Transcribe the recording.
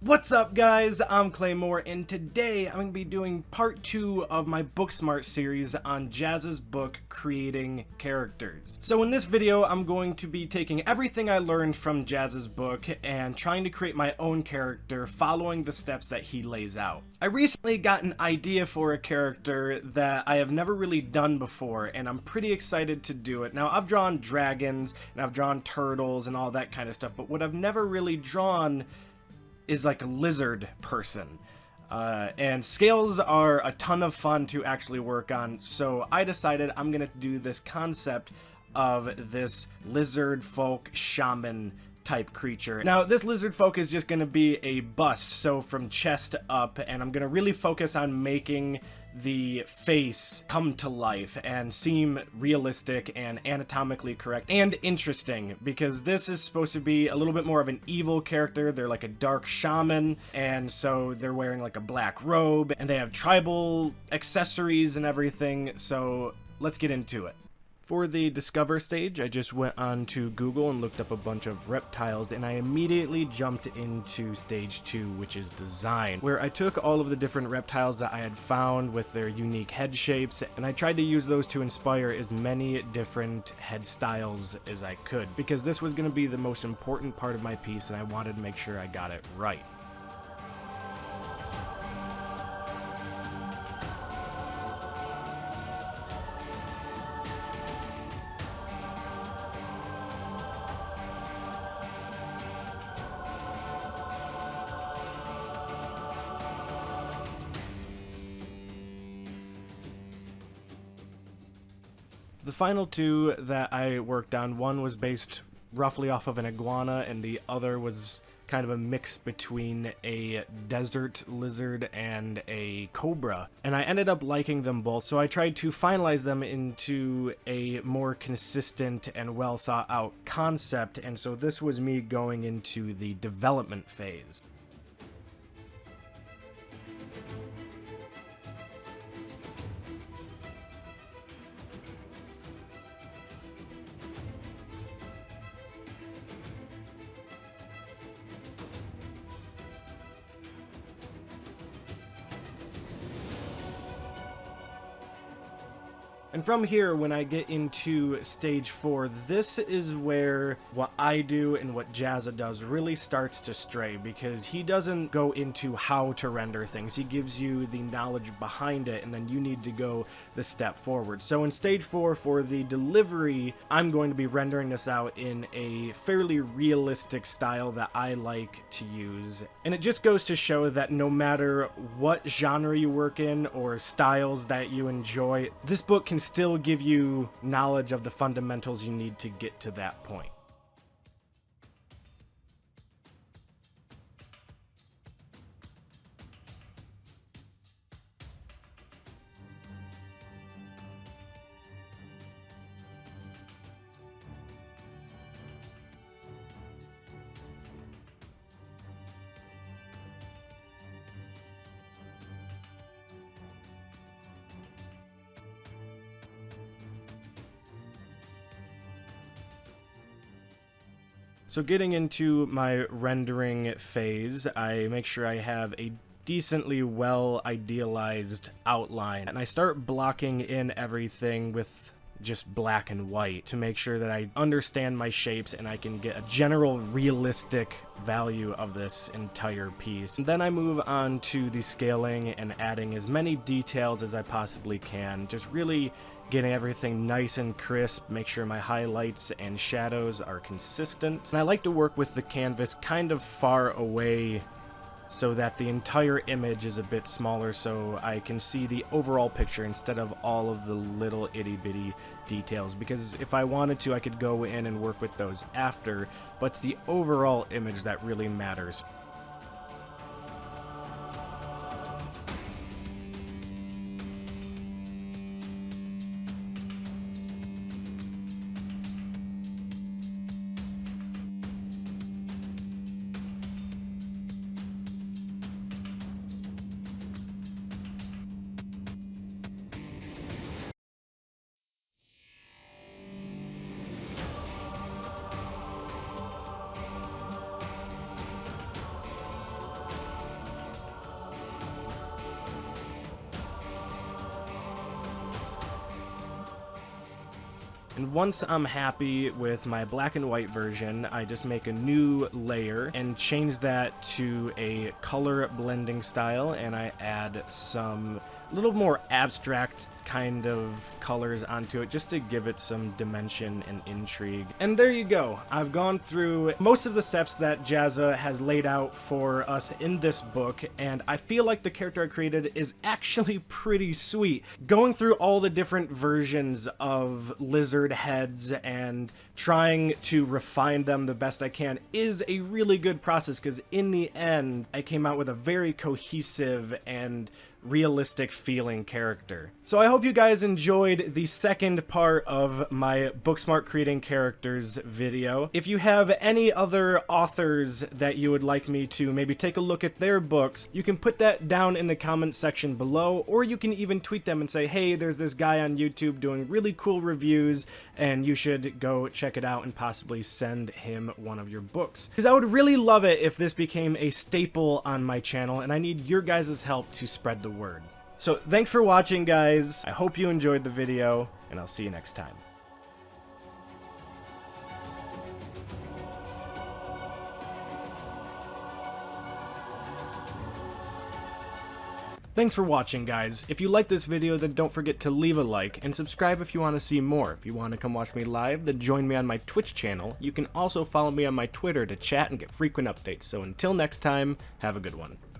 What's up, guys? I'm Claymore, and today I'm going to be doing part 2 of my Book SmART series on Jazza's book, Creating Characters. So in this video, I'm going to be taking everything I learned from Jazza's book and trying to create my own character following the steps that he lays out. I recently got an idea for a character that I have never really done before, and I'm pretty excited to do it. Now, I've drawn dragons, and I've drawn turtles, and all that kind of stuff, but what I've never really drawn is like a lizard person. And scales are a ton of fun to actually work on, so I decided I'm gonna do this concept of this lizard folk shaman type creature. Now, this lizard folk is just gonna be a bust, so from chest up, and I'm gonna really focus on making the face come to life and seem realistic and anatomically correct and interesting, because this is supposed to be a little bit more of an evil character. They're like a dark shaman, and so they're wearing like a black robe, and they have tribal accessories and everything, so let's get into it. For the Discover stage, I just went on to Google and looked up a bunch of reptiles, and I immediately jumped into stage 2, which is Design, where I took all of the different reptiles that I had found with their unique head shapes, and I tried to use those to inspire as many different head styles as I could, because this was going to be the most important part of my piece, and I wanted to make sure I got it right. The final two that I worked on, one was based roughly off of an iguana, and the other was kind of a mix between a desert lizard and a cobra. And I ended up liking them both, so I tried to finalize them into a more consistent and well thought out concept, and so this was me going into the development phase. And from here, when I get into stage 4, this is where what I do and what Jazza does really starts to stray, because he doesn't go into how to render things. He gives you the knowledge behind it, and then you need to go the step forward. So in stage 4, for the delivery, I'm going to be rendering this out in a fairly realistic style that I like to use. And it just goes to show that no matter what genre you work in or styles that you enjoy, this book can still give you knowledge of the fundamentals you need to get to that point. So getting into my rendering phase, I make sure I have a decently well idealized outline, and I start blocking in everything with just black and white to make sure that I understand my shapes and I can get a general realistic value of this entire piece. And then I move on to the scaling and adding as many details as I possibly can, just really getting everything nice and crisp, make sure my highlights and shadows are consistent. And I like to work with the canvas kind of far away so that the entire image is a bit smaller, so I can see the overall picture instead of all of the little itty-bitty details, because if I wanted to, I could go in and work with those after, but it's the overall image that really matters. And once I'm happy with my black and white version, I just make a new layer and change that to a color blending style, and I add some little more abstract kind of colors onto it just to give it some dimension and intrigue. And there you go. I've gone through most of the steps that Jazza has laid out for us in this book, and I feel like the character I created is actually pretty sweet. Going through all the different versions of lizard heads and trying to refine them the best I can is a really good process, because in the end I came out with a very cohesive and realistic feeling character. So I hope you guys enjoyed the second part of my Booksmart creating characters video. If you have any other authors that you would like me to maybe take a look at their books, you can put that down in the comment section below, or you can even tweet them and say, hey, there's this guy on YouTube doing really cool reviews and you should go check it out, and possibly send him one of your books. Because I would really love it if this became a staple on my channel, and I need your guys' help to spread the word. So thanks for watching, guys. I hope you enjoyed the video, and I'll see you next time. Thanks for watching, guys. If you like this video, then don't forget to leave a like and subscribe if you want to see more. If you want to come watch me live, then join me on my Twitch channel. You can also follow me on my Twitter to chat and get frequent updates. So until next time, have a good one.